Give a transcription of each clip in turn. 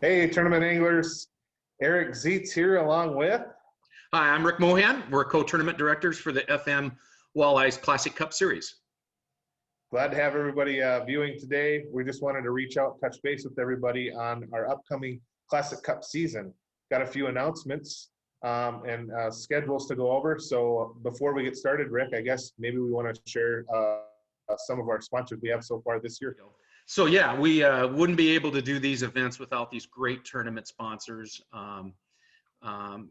Hey, tournament anglers. Eric Zietz here along with. Hi, I'm Rick Mohan. We're co-tournament directors for the FM Walleye's Classic Cup Series. Glad to have everybody viewing today. We just wanted to reach out, touch base with everybody on our upcoming Classic Cup season. Got a few announcements and schedules to go over. So before we get started, Rick, I guess maybe we want to share some of our sponsors we have so far this year. So yeah, we wouldn't be able to do these events without these great tournament sponsors. I'll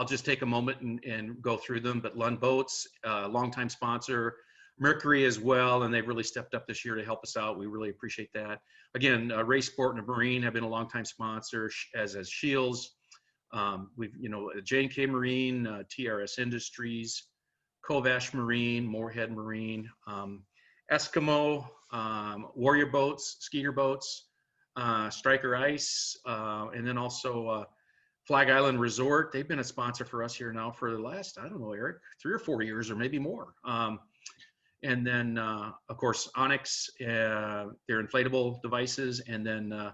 just take a moment and go through them, but Lund Boats, longtime sponsor, Mercury as well, and they've really stepped up this year to help us out. We really appreciate that. Again, Race Sport and Marine have been a longtime sponsor, as Shields. J&K Marine, TRS Industries, Kovash Marine, Moorhead Marine, Eskimo, Warrior Boats, Skeeter Boats, Striker Ice, and then also Flag Island Resort. They've been a sponsor for us here now for the last, I don't know, Eric, 3 or 4 years or maybe more. And then, of course, Onyx, their inflatable devices, and then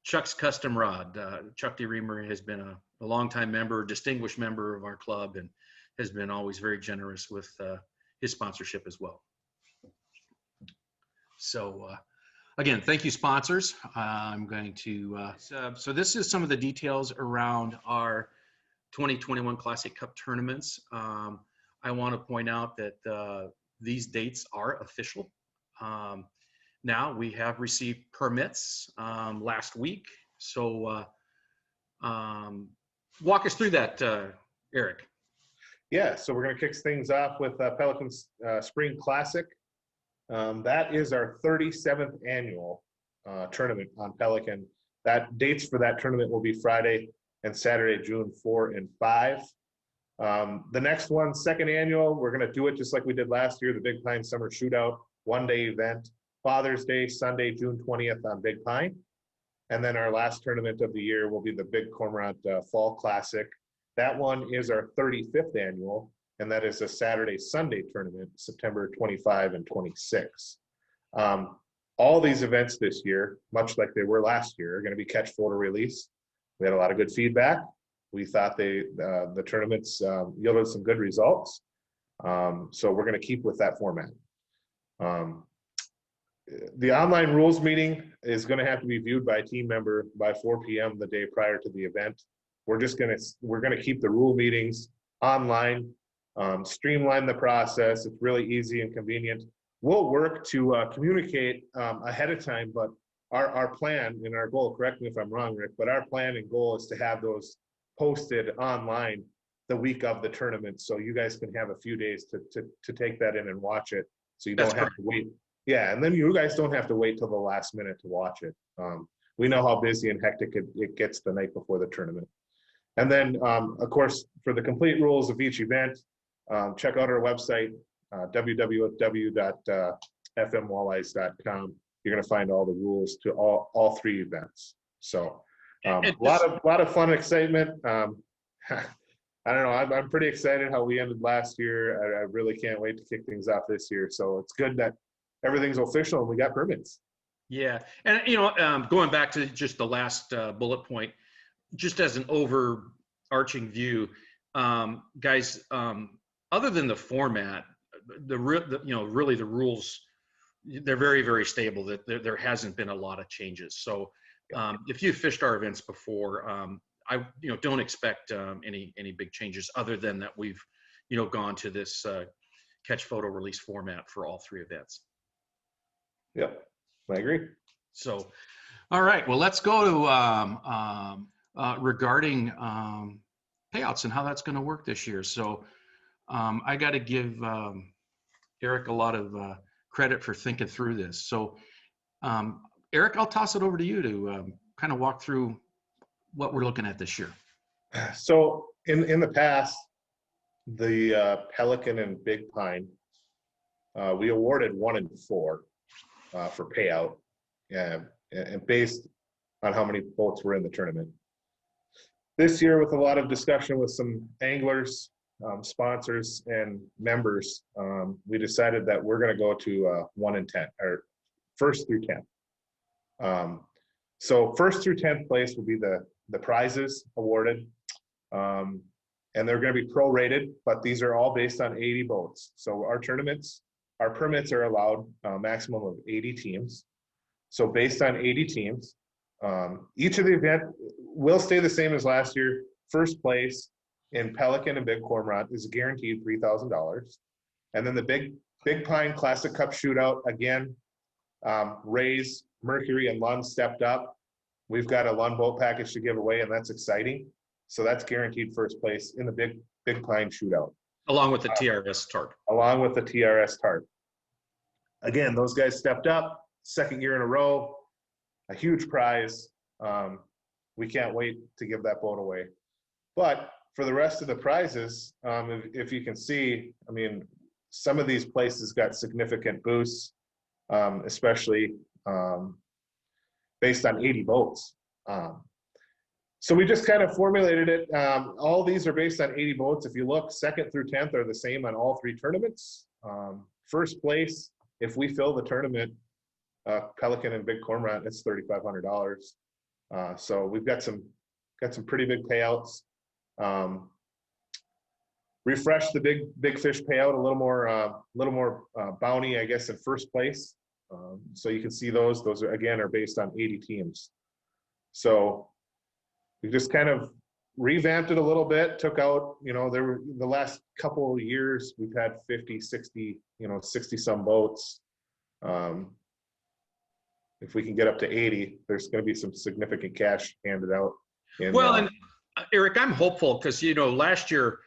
Chuck's Custom Rod. Chuck DeReamer has been a longtime member, distinguished member of our club, and has been always very generous with his sponsorship as well. So again, thank you, sponsors. I'm going to, so this is some of the details around our 2021 Classic Cup tournaments. I want to point out that these dates are official. Now we have received permits last week. So walk us through that, Eric. Yeah, so we're going to kick things off with Pelican Spring Classic. That is our 37th annual tournament on Pelican. That dates for that tournament will be Friday and Saturday, June 4 and 5. The next one, second annual, we're going to do it just like we did last year, the Big Pine Summer Shootout, one-day event, Father's Day, Sunday, June 20th on Big Pine. And then our last tournament of the year will be the Big Cormorant Fall Classic. That one is our 35th annual, and that is a Saturday-Sunday tournament, September 25 and 26. All these events this year, much like they were last year, are going to be catch photo release. We had a lot of good feedback. We thought the tournaments yielded some good results. So we're going to keep with that format. The online rules meeting is going to have to be viewed by a team member by 4 p.m. the day prior to the event. We're going to keep the rule meetings online, streamline the process. It's really easy and convenient. We'll work to communicate ahead of time, but our plan and our goal, correct me if I'm wrong, Rick, but our plan and goal is to have those posted online the week of the tournament, so you guys can have a few days to take that in and watch it, so you don't have to wait. Yeah, and then you guys don't have to wait till the last minute to watch it. We know how busy and hectic it gets the night before the tournament. And then, of course, for the complete rules of each event, check out our website, www.fmwalleyes.com. You're going to find all the rules to all 3 events. So a lot of fun, excitement. I don't know. I'm pretty excited how we ended last year. I really can't wait to kick things off this year. So it's good that everything's official and we got permits. Yeah, and going back to just the last bullet point, just as an overarching view, guys, other than the format, really the rules, they're very, very stable. That there hasn't been a lot of changes. So if you've fished our events before, I don't expect any big changes other than that we've gone to this catch photo release format for all 3 events. Yep, I agree. So, all right, well, let's go to regarding payouts and how that's going to work this year. So I got to give Eric a lot of credit for thinking through this. So Eric, I'll toss it over to you to kind of walk through what we're looking at this year. So in the past, the Pelican and Big Pine, we awarded 1 and 4 for payout, and based on how many boats were in the tournament. This year, with a lot of discussion with some anglers, sponsors, and members, we decided that we're going to go to 1 and 10, or first through 10. So first through 10th place will be the prizes awarded. And they're going to be prorated, but these are all based on 80 boats. So our permits are allowed a maximum of 80 teams. So based on 80 teams, each of the event will stay the same as last year. First place in Pelican and Big Cormorant is guaranteed $3,000. And then the Big Pine Classic Cup Shootout, again, Rays, Mercury, and Lund stepped up. We've got a Lund boat package to give away, and that's exciting. So that's guaranteed first place in the Big Pine Shootout. Along with the TRS tarp. Along with the TRS tarp. Again, those guys stepped up, second year in a row, a huge prize. We can't wait to give that boat away. But for the rest of the prizes, if you can see, I mean, some of these places got significant boosts, especially based on 80 boats. So we just kind of formulated it. All these are based on 80 boats. If you look, 2nd through 10th are the same on all 3 tournaments. First place, if we fill the tournament, Pelican and Big Cormorant, it's $3,500. So we've got some pretty big payouts. Refresh the big fish payout a little more bounty, I guess, in first place. So you can see those are, again, are based on 80 teams. So we just kind of revamped it a little bit, took out, the last couple of years, we've had 50, 60, 60 some boats. If we can get up to 80, there's going to be some significant cash handed out. And Eric, I'm hopeful because, last year,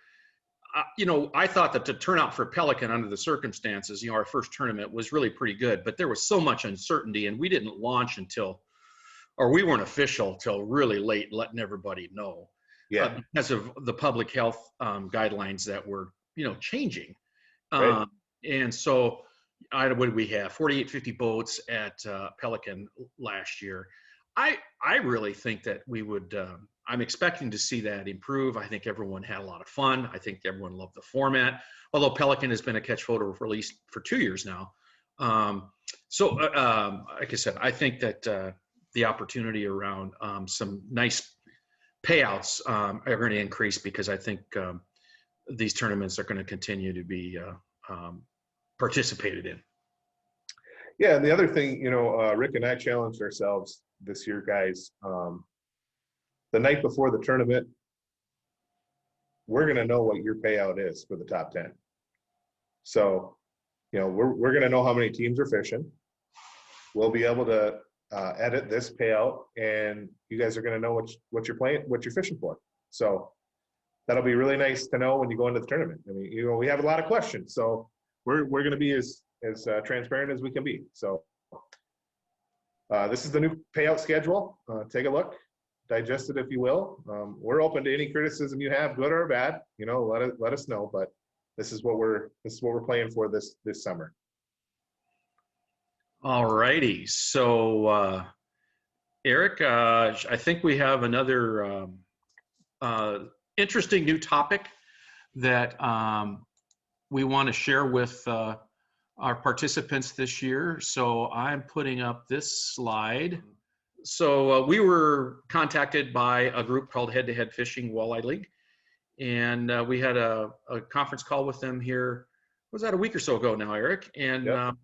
I thought that the turnout for Pelican under the circumstances, our first tournament was really pretty good, but there was so much uncertainty and we didn't launch we weren't official till really late, letting everybody know. Yeah. Because of the public health guidelines that were, changing. Right. And so what did we have? 4850 boats at Pelican last year. I really think that we would, I'm expecting to see that improve. I think everyone had a lot of fun. I think everyone loved the format, although Pelican has been a catch photo release for 2 years now. Like I said, I think that the opportunity around some nice payouts are going to increase because I think these tournaments are going to continue to be participated in. Yeah, and the other thing, Rick and I challenged ourselves this year, guys. The night before the tournament, we're going to know what your payout is for the top 10. So, we're going to know how many teams are fishing. We'll be able to edit this payout, and you guys are going to know what you're fishing for. So that'll be really nice to know when you go into the tournament. I mean, we have a lot of questions, so we're going to be as transparent as we can be. So this is the new payout schedule. Take a look, digest it if you will. We're open to any criticism you have, good or bad. Let us know. But this is what we're playing for this summer. All righty. So, Eric, I think we have another interesting new topic that we want to share with our participants this year. So I'm putting up this slide. So we were contacted by a group called Head to Head Fishing Walleye League. And we had a conference call with them here. Was that a week or so ago now, Eric? And yep.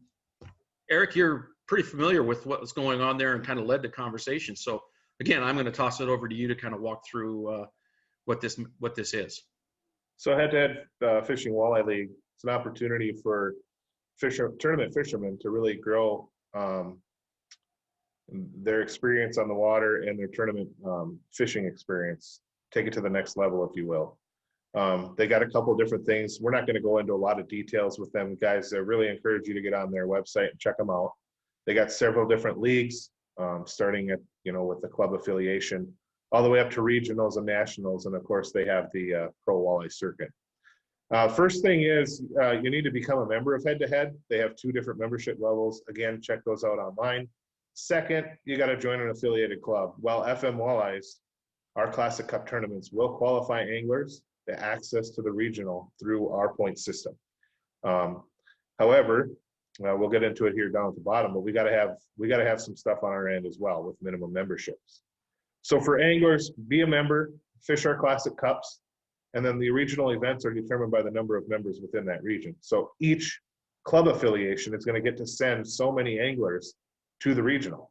Eric, you're pretty familiar with what was going on there and kind of led the conversation. So again, I'm going to toss it over to you to kind of walk through what this is. So Head to Head Fishing Walleye League, it's an opportunity for tournament fishermen to really grow their experience on the water and their tournament fishing experience, take it to the next level, if you will. They got a couple different things. We're not going to go into a lot of details with them, guys. I really encourage you to get on their website and check them out. They got several different leagues, starting at, with the club affiliation, all the way up to regionals and nationals. And of course, they have the Pro Walleye Circuit. First thing is you need to become a member of Head to Head. They have 2 different membership levels. Again, check those out online. Second, you got to join an affiliated club. Well, FM Walleyes, our Classic Cup tournaments will qualify anglers to access to the regional through our point system. However, we'll get into it here down at the bottom, but we got to have some stuff on our end as well with minimum memberships. So for anglers, be a member, fish our classic cups, and then the regional events are determined by the number of members within that region. So each club affiliation is going to get to send so many anglers to the regional.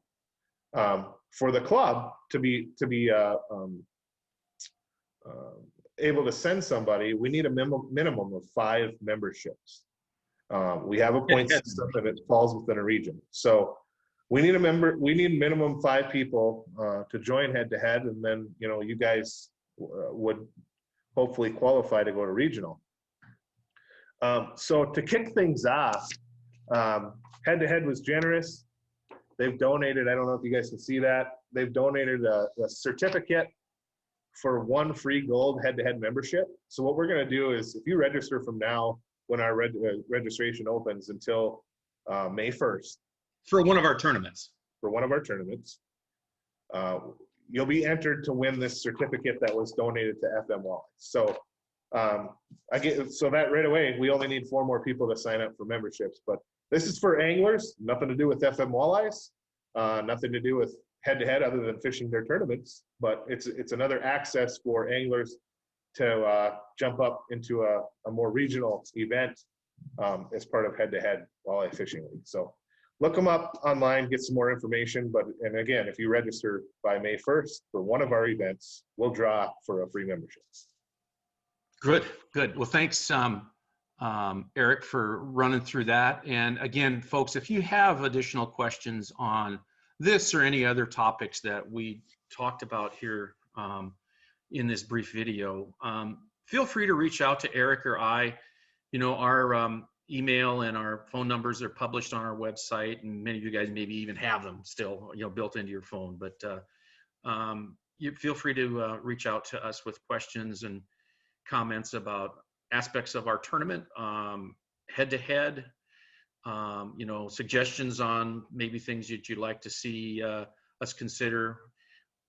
For the club to be able to send somebody, we need a minimum of 5 memberships. We have a point system and it falls within a region. So we need minimum 5 people to join head to head, and then you guys would hopefully qualify to go to regional. So to kick things off, head to head was generous. They've donated, I don't know if you guys can see that, they've donated a certificate for 1 free gold head-to-head membership. So what we're going to do is, if you register from now, when our registration opens until May 1st. For one of our tournaments. You'll be entered to win this certificate that was donated to FMWU. So so that right away, we only need 4 more people to sign up for memberships. But this is for anglers, nothing to do with FM Walleyes, nothing to do with head-to-head other than fishing their tournaments. But it's another access for anglers to jump up into a more regional event as part of head-to-head walleye fishing league. So look them up online, get some more information. And again, if you register by May 1st for one of our events, we'll draw for a free membership. Good. Well, thanks, Eric, for running through that. And again, folks, if you have additional questions on this or any other topics that we talked about here in this brief video, feel free to reach out to Eric or I. Our email and our phone numbers are published on our website, and many of you guys maybe even have them still, built into your phone. But you feel free to reach out to us with questions and comments about aspects of our tournament, head-to-head, suggestions on maybe things that you'd like to see us consider.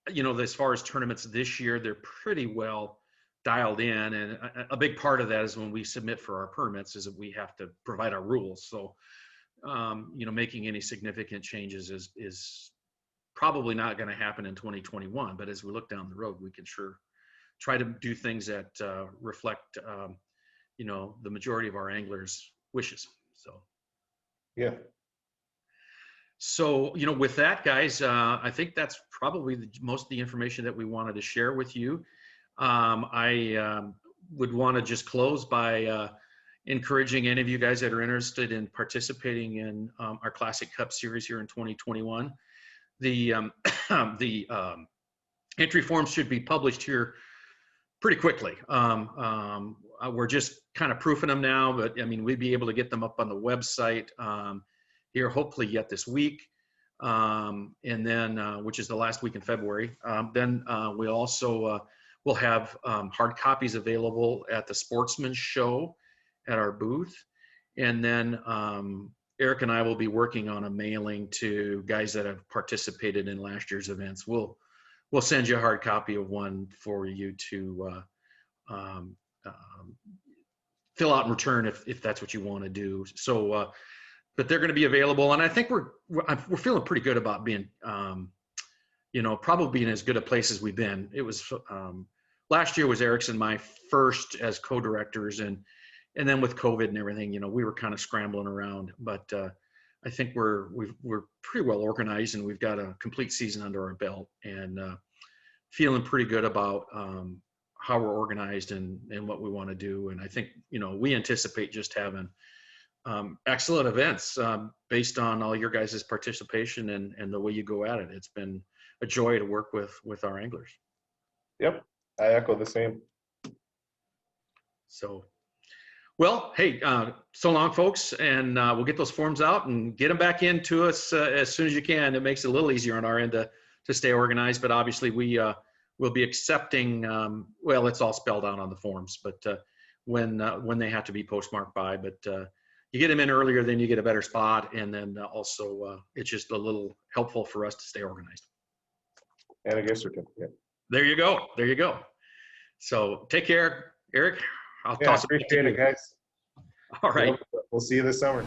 As far as tournaments this year, they're pretty well dialed in, and a big part of that is when we submit for our permits is that we have to provide our rules. So, making any significant changes is probably not going to happen in 2021, but as we look down the road, we can sure try to do things that reflect, the majority of our anglers' wishes. So, yeah. So, with that, guys, I think that's probably most of the information that we wanted to share with you. I would want to just close by encouraging any of you guys that are interested in participating in our Classic Cup series here in 2021. The entry forms should be published here pretty quickly. We're just kind of proofing them now, but we'd be able to get them up on the website here hopefully yet this week, and then which is the last week in February. Then we also will have hard copies available at the Sportsman's Show at our booth, and then Eric and I will be working on a mailing to guys that have participated in last year's events. We'll send you a hard copy of one for you to fill out and return if that's what you want to do. So, but they're going to be available, and I think we're feeling pretty good about being, probably being as good a place as we've been. It was last year was Eric's and my first as co-directors, and then with COVID and everything, we were kind of scrambling around, but I think we're pretty well organized, and we've got a complete season under our belt, and feeling pretty good about how we're organized and what we want to do. And I think, we anticipate just having excellent events based on all your guys' participation and the way you go at it. It's been a joy to work with our anglers. Yep, I echo the same. So, well, hey, so long, folks, and we'll get those forms out and get them back into us as soon as you can. It makes it a little easier on our end to stay organized, but obviously we will be accepting, well, it's all spelled out on the forms, but when they have to be postmarked by, but you get them in earlier, then you get a better spot, and then also it's just a little helpful for us to stay organized. And a gift certificate. There you go. So take care, Eric. I'll toss it. Appreciate it, guys. All right. We'll see you this summer.